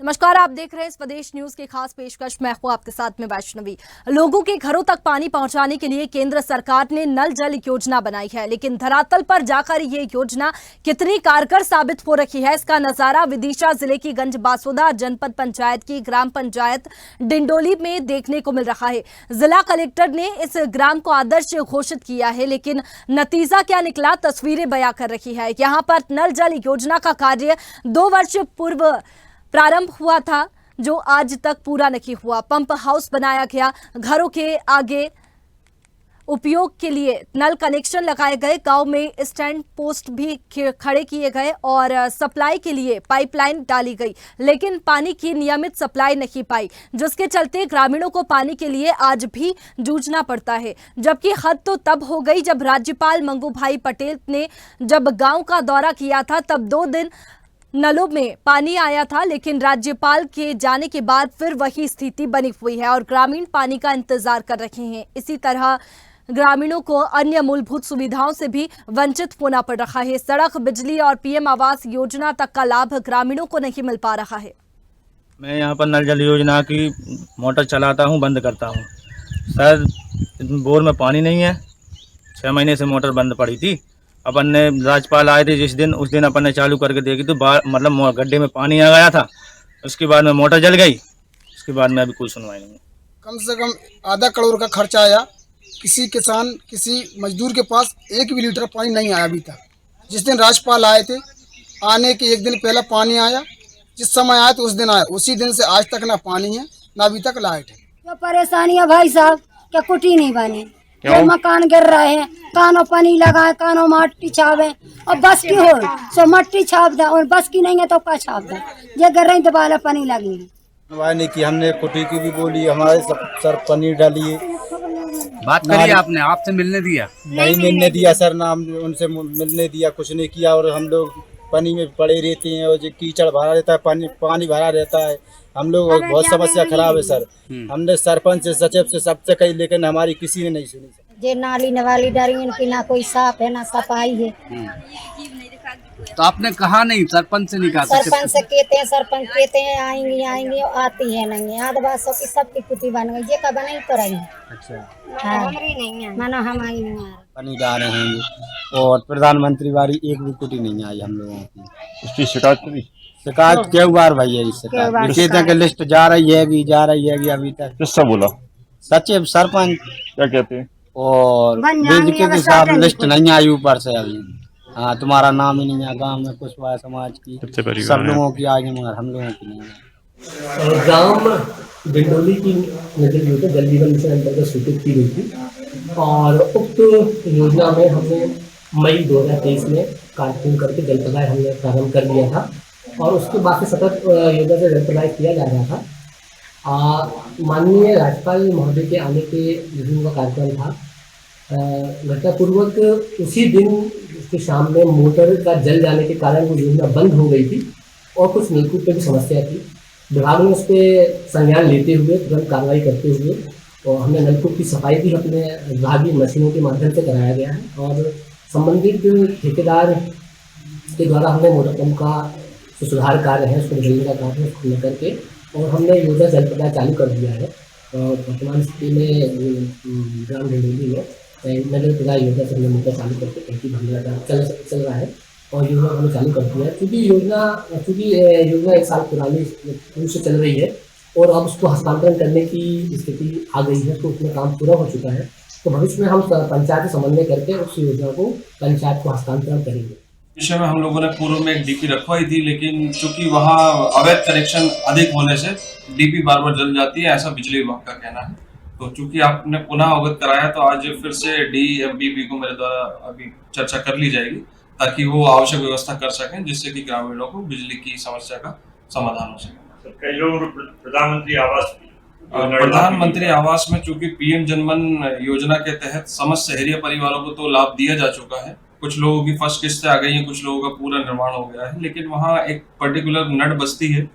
नमस्कार, आप देख रहे हैं स्वदेश न्यूज की खास पेशकश। मैं हूं आपके साथ में वैष्णवी। लोगों के घरों तक पानी पहुंचाने के लिए केंद्र सरकार ने नल जल योजना बनाई है, लेकिन धरातल पर जाकर ये योजना कितनी कारगर साबित हो रही है, इसका नजारा विदिशा जिले की गंज बासोदा जनपद पंचायत की ग्राम पंचायत डिंडोली में देखने को मिल रहा है। जिला कलेक्टर ने इस ग्राम को आदर्श घोषित किया है, लेकिन नतीजा क्या निकला, तस्वीरें बयां कर रही है। यहाँ पर नल जल योजना का कार्य 2 वर्ष पूर्व प्रारंभ हुआ था, जो आज तक पूरा नहीं हुआ। पंप हाउस बनाया गया, घरों के आगे उपयोग के लिए नल कनेक्शन लगाए गए, गांव में स्टैंड पोस्ट भी खड़े किए गए और सप्लाई के लिए पाइपलाइन डाली गई, लेकिन पानी की नियमित सप्लाई नहीं पाई, जिसके चलते ग्रामीणों को पानी के लिए आज भी जूझना पड़ता है। जबकि हद तो तब हो गई जब राज्यपाल मंगू भाई पटेल ने जब गांव का दौरा किया था, तब 2 दिन नलों में पानी आया था, लेकिन राज्यपाल के जाने के बाद फिर वही स्थिति बनी हुई है और ग्रामीण पानी का इंतजार कर रहे हैं। इसी तरह ग्रामीणों को अन्य मूलभूत सुविधाओं से भी वंचित होना पड़ रहा है। सड़क, बिजली और पीएम आवास योजना तक का लाभ ग्रामीणों को नहीं मिल पा रहा है। मैं यहाँ पर नल जल योजना की मोटर चलाता हूँ, बंद करता हूँ। सर, बोर में पानी नहीं है। 6 महीने से मोटर बंद पड़ी थी। अपन ने राज्यपाल आए थे जिस दिन, उस दिन अपन ने चालू करके देखी तो मतलब गड्ढे में पानी आ गया था। उसके बाद में मोटर जल गई। उसके बाद में अभी कोई सुनवाई नहीं है। कम से कम आधा करोड़ का खर्चा आया। किसी किसान, किसी मजदूर के पास 1 भी लीटर पानी नहीं आया अभी तक। जिस दिन राज्यपाल आए थे, आने के 1 दिन पहले पानी आया। जिस समय आया तो उस दिन आया, उसी दिन से आज तक ना पानी है ना अभी तक लाइट है। जो परेशानी है भाई साहब, क्या कुटी नहीं बनी, जो मकान गिर रहे हैं, कानों पानी लगाए, कानों माटी छावे और बस की हो सो मट्टी छाप दे, और बस की नहीं है तो क्या छाप दे, ये गिर रही दोबारा पानी लगी है। नहीं कि हमने कुटी की भी बोली, हमारे सर पनीर डालिए, बात करिए, आपने आपसे मिलने दिया? नहीं मिलने दिया सर, ना उनसे मिलने दिया, कुछ नहीं किया। और हम लोग पानी में पड़े रहते हैं और जो कीचड़ भरा रहता है, पानी भरा रहता है। हम लोग बहुत समस्या खराब है सर। हमने सरपंच से, सचिव से, सबसे कही, लेकिन हमारी किसी ने नहीं सुनी। जे नाली नवाली डरी, इनकी ना कोई साफ है ना सफाई है। तो आपने कहा नहीं, सरपंच से नहीं कहा? सरपंच से कहते हैं आएंगी आती है नहीं। आदिवासियों की सबकी कुटी बन गई, ये कब नहीं तो रही। अच्छा, मानो हम आई नहीं आ पानी जा रहे हैं और प्रधानमंत्री वाली एक भी कुटी नहीं आई हम लोगों की। उसकी शिकायत करी? शिकायत क्या बार भाई है? इस शिकायत की लिस्ट जा रही है अभी तक। किससे बोला? सचिव, सरपंच क्या कहते हैं? और बिजली के साथ लिस्ट नहीं आई ऊपर से अभी। हाँ, तुम्हारा नाम ही नहीं है गांव में, कुशवाहा समाज की सब लोगों की आई है, मगर हम लोगों की नहीं है। गांव डिंडोली की नजर योजना जल जीवन मिशन अंतर्गत स्वीकृत की गई थी और उक्त योजना में हमने मई 2023 में कार्यक्रम करके जल प्रदाय हमने प्रारंभ कर दिया था और उसके बाद से सतत योजना से जल प्रदाय किया जा रहा था। माननीय राज्यपाल महोदय के आने के जिस का कार्यक्रम था, घटनापूर्वक उसी दिन उसकी शाम में मोटर का जल जाने के कारण वो योजना बंद हो गई थी और कुछ नलकूप पे भी समस्या थी। विभाग ने उस पर संज्ञान लेते हुए तुरंत कार्रवाई करते हुए और हमने नलकूप की सफाई भी अपने विभागीय मशीनों के माध्यम से कराया गया है और संबंधित ठेकेदार के द्वारा हमने मोटर पंप का जो सुधार कार्य है, उसको बदलने का कार्य है, उसको लेकर के और हमने योजना जल प्रदाय चालू कर दिया है। और वर्तमान स्थिति में ग्राम डिंडोली में नगर प्रदाय योजना से हमने मोटर चालू करके टैंकी भरने का चल रहा है और योजना हमने चालू कर दिया है। क्योंकि योजना 1 साल पुरानी रूप से चल रही है और अब उसको हस्तांतरण करने की स्थिति आ गई है, तो उसमें काम पूरा हो चुका है। तो भविष्य में हम पंचायत से समन्वय करके उस योजना को पंचायत को हस्तांतरण करेंगे। विषय में हम लोगों ने पूर्व में एक डीपी रखवाई थी, लेकिन चूंकि वहाँ अवैध कनेक्शन अधिक होने से डीपी बार बार जल जाती है, ऐसा बिजली विभाग का कहना है। तो चूंकि आपने पुनः अवगत कराया, तो आज फिर से DMPP को मेरे द्वारा अभी चर्चा कर ली जाएगी ताकि वो आवश्यक व्यवस्था कर सकें, जिससे कि ग्रामीणों को बिजली की समस्या का समाधान हो सके। कई लोग प्रधानमंत्री आवास में चूंकि PM जनमन योजना के तहत समस्त शहरी परिवारों को तो लाभ दिया जा चुका है। कुछ लोगों की फर्स्ट किस्तें आ गई हैं, कुछ लोगों का पूरा निर्माण हो गया है, लेकिन वहाँ एक पर्टिकुलर नड बस्ती है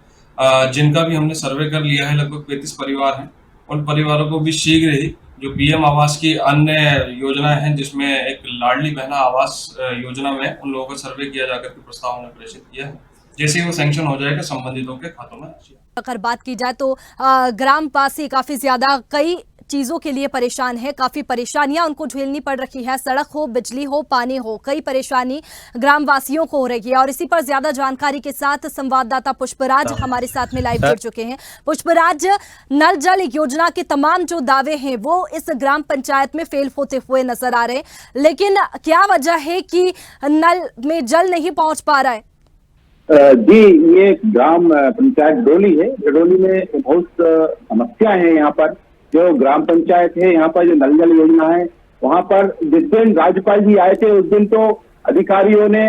जिनका भी हमने सर्वे कर लिया है। लगभग 35 परिवार हैं। उन परिवारों को भी शीघ्र ही जो PM आवास की अन्य योजनाएं हैं, जिसमें एक लाडली बहना आवास योजना में उन लोगों का सर्वे किया जाकर के प्रस्ताव हमने प्रेषित किया है जैसे ही वो सैंक्शन हो जाएगा संबंधितों के खातों में। अगर बात की जाए तो ग्रामवासी काफी ज्यादा कई चीजों के लिए परेशान है, काफी परेशानियां उनको झेलनी पड़ रही है। सड़क हो, बिजली हो, पानी हो, कई परेशानी ग्रामवासियों को हो रही है। और इसी पर ज्यादा जानकारी के साथ संवाददाता पुष्पराज हमारे साथ में लाइव जुड़ चुके हैं। पुष्पराज, नल जल योजना के तमाम जो दावे हैं वो इस ग्राम पंचायत में फेल होते हुए नजर आ रहे हैं, लेकिन क्या वजह है कि नल में जल नहीं पहुंच पा रहा है? जी, ये ग्राम पंचायत डोली है। डोली में बहुत समस्या है। यहाँ पर जो ग्राम पंचायत है, यहाँ पर जो नल जल योजना है, वहाँ पर जिस दिन राज्यपाल जी आए थे उस दिन तो अधिकारियों ने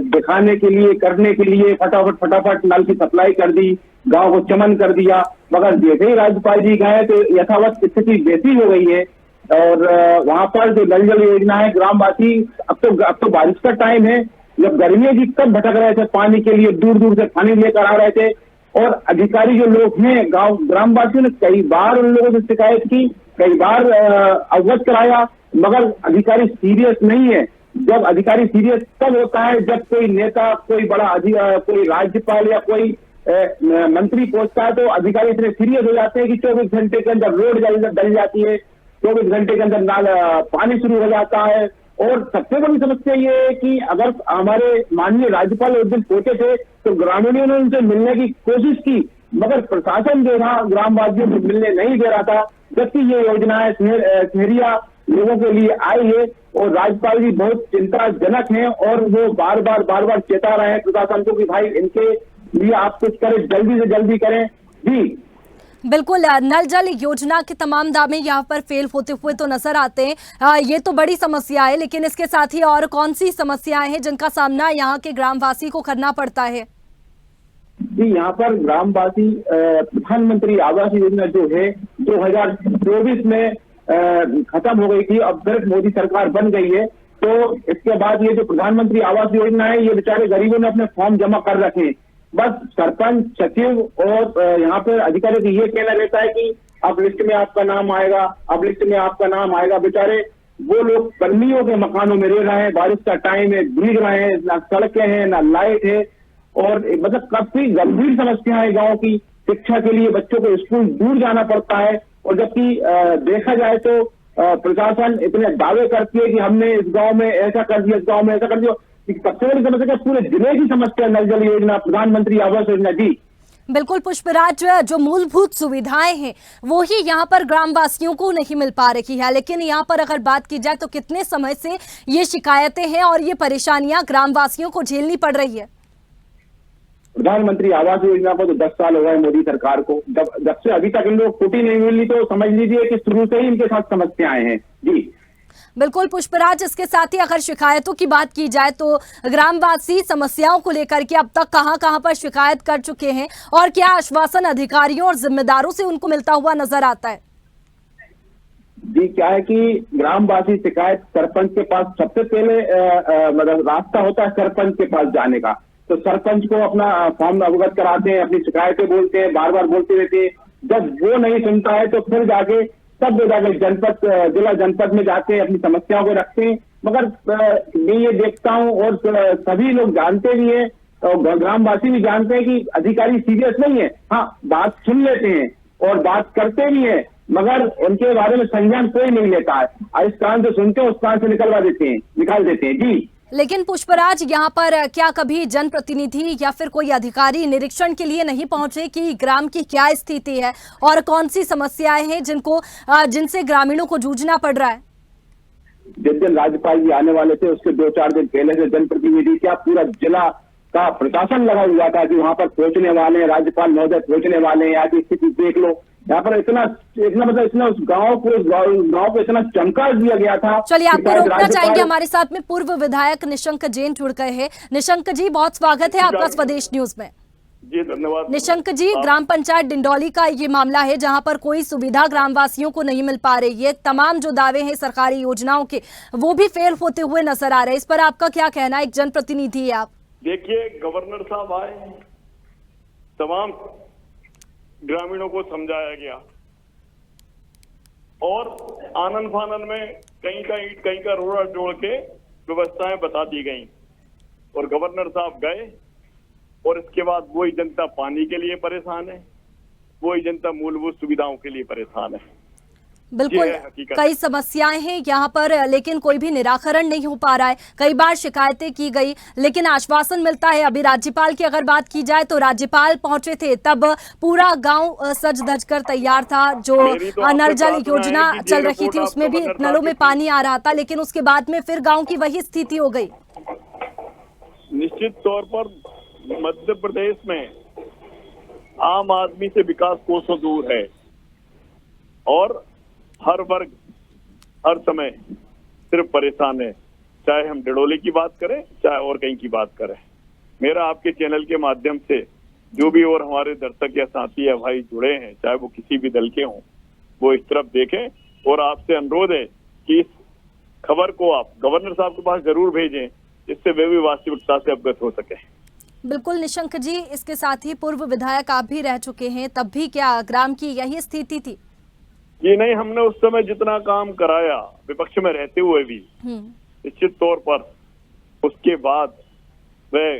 दिखाने के लिए, करने के लिए फटाफट नल की सप्लाई कर दी, गांव को चमन कर दिया। मगर जैसे ही राज्यपाल जी गए तो यथावत स्थिति वैसी हो गई है। और वहाँ पर जो नल जल योजना है, ग्रामवासी अब तो बारिश का टाइम है, जब गर्मियों की कब भटक रहे थे पानी के लिए, दूर दूर से पानी लेकर आ रहे थे। और अधिकारी जो लोग हैं, गांव ग्रामवासियों ने कई बार उन लोगों से शिकायत की, कई बार अवगत कराया, मगर अधिकारी सीरियस नहीं है। जब अधिकारी सीरियस तब होता है जब कोई नेता, कोई बड़ा कोई राज्यपाल या कोई मंत्री पहुंचता है, तो अधिकारी इतने सीरियस हो जाते हैं कि 24 घंटे के अंदर रोड डल जाती है, 24 घंटे के अंदर पानी शुरू हो जाता है। और सबसे बड़ी समस्या ये है कि अगर हमारे माननीय राज्यपाल उस दिन पहुंचे थे तो ग्रामीणों ने उनसे मिलने की कोशिश की, मगर प्रशासन जो था ग्रामवासियों को मिलने नहीं दे रहा था। जबकि ये योजनाएं शहरिया लोगों के लिए आई है और राज्यपाल जी बहुत चिंताजनक हैं और वो बार बार चेता रहे हैं प्रशासन को कि भाई इनके लिए आप कुछ करें, जल्दी से जल्दी करें। जी बिल्कुल, नल जल योजना के तमाम दावे यहाँ पर फेल होते हुए तो नजर आते हैं। ये तो बड़ी समस्या है, लेकिन इसके साथ ही और कौन सी समस्याएं हैं जिनका सामना यहाँ के ग्रामवासी को करना पड़ता है? जी, यहाँ पर ग्रामवासी प्रधानमंत्री आवास योजना जो है 2024 में खत्म हो गई थी, अब फिर मोदी सरकार बन गई है। तो इसके बाद ये जो प्रधानमंत्री आवास योजना है, ये बेचारे गरीबों ने अपने फॉर्म जमा कर रखे। बस सरपंच, सचिव और यहाँ पर अधिकारी को ये कहना रहता है कि अब लिस्ट में आपका नाम आएगा, अब लिस्ट में आपका नाम आएगा। बेचारे वो लोग कर्मियों के मकानों में रह रहे हैं, बारिश का टाइम है, भीग रहे हैं, ना सड़कें हैं, ना लाइट है। और मतलब काफी गंभीर समस्या है गाँव की। शिक्षा के लिए बच्चों को स्कूल दूर जाना पड़ता है। और जबकि देखा जाए तो प्रशासन इतने दावे करती है कि हमने इस गाँव में ऐसा कर दिया, इस गाँव में ऐसा कर दिया। सबसे बड़ी समस्या पूरे जिले की समस्या नल जल योजना, प्रधानमंत्री आवास योजना। जी बिल्कुल पुष्पराज, जो मूलभूत सुविधाएं हैं वो ही यहाँ पर ग्रामवासियों को नहीं मिल पा रही है। लेकिन यहाँ पर अगर बात की जाए तो कितने समय से ये शिकायतें हैं और ये परेशानियां ग्रामवासियों को झेलनी पड़ रही है? प्रधानमंत्री आवास योजना को तो 10 साल हो गए मोदी सरकार को। जब से अभी तक इन लोगों को छुट्टी नहीं मिली तो समझ लीजिए कि शुरू से ही इनके साथ समस्याएं हैं। जी बिल्कुल पुष्पराज, इसके साथ ही अगर शिकायतों की बात की जाए तो ग्रामवासी समस्याओं को लेकर के अब तक कहां पर शिकायत कर चुके हैं और क्या आश्वासन अधिकारियों और जिम्मेदारों से उनको मिलता हुआ नजर आता है? जी, क्या है कि ग्रामवासी शिकायत सरपंच के पास सबसे पहले मतलब रास्ता होता है सरपंच के पास जाने का। तो सरपंच को अपना फॉर्म अवगत कराते हैं, अपनी शिकायतें बोलते हैं, बार बोलते रहते हैं। जब वो नहीं सुनता है तो फिर जाके तब जाके जिला जनपद में जाके अपनी समस्याओं को रखते हैं। मगर मैं ये देखता हूँ और सभी लोग जानते भी हैं और ग्रामवासी भी जानते हैं कि अधिकारी सीरियस नहीं है। हाँ, बात सुन लेते हैं और बात करते भी हैं, मगर उनके बारे में संज्ञान कोई नहीं लेता है। इस कान से सुनते हैं उस कान से निकाल देते हैं। जी लेकिन पुष्पराज, यहाँ पर क्या कभी जनप्रतिनिधि या फिर कोई अधिकारी निरीक्षण के लिए नहीं पहुंचे कि ग्राम की क्या स्थिति है और कौन सी समस्याएं हैं जिनसे ग्रामीणों को जूझना पड़ रहा है? जिस दिन राज्यपाल जी आने वाले थे उसके 2-4 दिन पहले से जनप्रतिनिधि क्या पूरा जिला का प्रशासन लगा हुआ था कि वहां पर पहुंचने वाले हैं, राज्यपाल महोदय पहुंचने वाले हैं, आज स्थिति देख लो। यहाँ पर इतना मतलब इतना उस गांव को इतना चमका दिया गया था। चलिए, आपको रोकना चाहेंगे। हमारे साथ में पूर्व विधायक निशंक जैन जुड़ गए हैं। निशंक जी, बहुत स्वागत है आपका स्वदेश न्यूज में। जी धन्यवाद। निशंक जी, ग्राम पंचायत डिंडौली का ये मामला है जहां पर कोई सुविधा ग्रामवासियों को नहीं मिल पा रही है। तमाम जो दावे हैं सरकारी योजनाओं के वो भी फेल होते हुए नजर आ रहे हैं। इस पर आपका क्या कहना है? एक जनप्रतिनिधि है आप। देखिए, गवर्नर साहब आए, तमाम ग्रामीणों को समझाया गया और आनन फानन में कहीं का रोड़ा जोड़ के व्यवस्थाएं बता दी गई और गवर्नर साहब गए और इसके बाद वही जनता पानी के लिए परेशान है, वही जनता मूलभूत सुविधाओं के लिए परेशान है। बिल्कुल ये है हकीकत। कई समस्याएं हैं यहाँ पर, लेकिन कोई भी निराकरण नहीं हो पा रहा है। कई बार शिकायतें की गई, लेकिन आश्वासन मिलता है। अभी राज्यपाल की अगर बात की जाए तो राज्यपाल पहुंचे थे, तब पूरा गांव सज धज कर तैयार था। जो मेरी तो आपसे नल जल प्रार्थना योजना है कि चल ये रही थी रिपोर्ट उसमें भी आपको गवर्नर नलों में साहब पानी आ रहा था, लेकिन उसके बाद में फिर गाँव की वही स्थिति हो गई। निश्चित तौर पर मध्य प्रदेश में आम आदमी से विकास कोसों दूर है और हर वर्ग हर समय सिर्फ परेशान है, चाहे हम डिडोली की बात करें चाहे और कहीं की बात करें। मेरा आपके चैनल के माध्यम से जो भी और हमारे दर्शक या साथी या भाई जुड़े हैं, चाहे वो किसी भी दल के हों, वो इस तरफ देखें और आपसे अनुरोध है कि इस खबर को आप गवर्नर साहब के पास जरूर भेजें, जिससे वे भी वास्तविकता से अवगत हो सके। बिल्कुल निशंक जी, इसके साथ ही पूर्व विधायक आप भी रह चुके हैं, तब भी क्या ग्राम की यही स्थिति थी? जी नहीं, हमने उस समय जितना काम कराया विपक्ष में रहते हुए भी, निश्चित तौर पर उसके बाद वह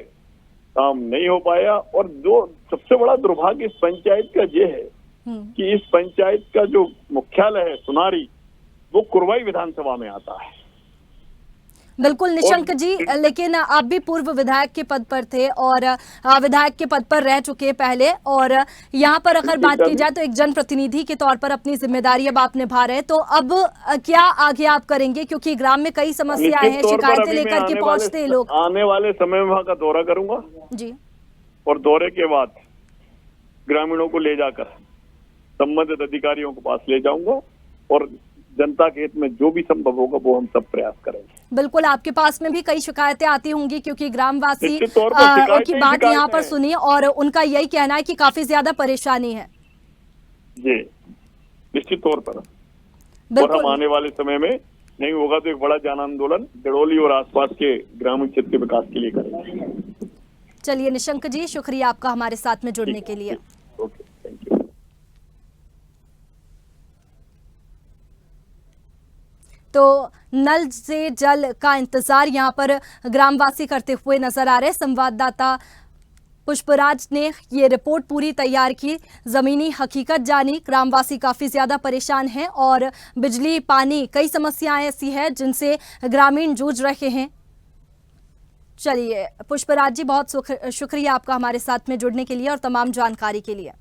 काम नहीं हो पाया। और जो सबसे बड़ा दुर्भाग्य इस पंचायत का ये है कि इस पंचायत का जो मुख्यालय है सुनारी, वो कुरवाई विधानसभा में आता है। बिल्कुल निशंक जी, लेकिन आप भी पूर्व विधायक के पद पर थे और विधायक के पद पर रह चुके पहले, और यहाँ पर अगर बात की जाए तो एक जनप्रतिनिधि के तौर पर अपनी जिम्मेदारी अब आप निभा रहे हैं, तो अब क्या आगे आप करेंगे? क्योंकि ग्राम में कई समस्याएं हैं, शिकायतें लेकर के पहुंचते हैं लोग। आने वाले समय में वहाँ का दौरा करूंगा जी, और दौरे के बाद ग्रामीणों को ले जाकर संबंधित अधिकारियों के पास ले जाऊंगा और जनता के हित में जो भी संभव होगा वो हम सब प्रयास करेंगे। बिल्कुल, आपके पास में भी कई शिकायतें आती होंगी, क्योंकि ग्रामवासी निश्चित तौर पर की बात यहाँ पर सुनी और उनका यही कहना है कि काफी ज्यादा परेशानी है। जी निश्चित तौर पर, और हम आने वाले समय में नहीं होगा तो एक बड़ा जन आंदोलन डिडोली और आसपास के ग्रामीण क्षेत्र के विकास के लिए करेंगे। चलिए निशंक जी, शुक्रिया आपका हमारे साथ में जुड़ने के लिए। Okay, thank you. तो नल से जल का इंतजार यहाँ पर ग्रामवासी करते हुए नजर आ रहे। संवाददाता पुष्पराज ने ये रिपोर्ट पूरी तैयार की, जमीनी हकीकत जानी। ग्रामवासी काफी ज्यादा परेशान हैं और बिजली, पानी, कई समस्याएं ऐसी हैं जिनसे ग्रामीण जूझ रहे हैं। चलिए पुष्पराज जी, बहुत शुक्रिया आपका हमारे साथ में जुड़ने के लिए और तमाम जानकारी के लिए।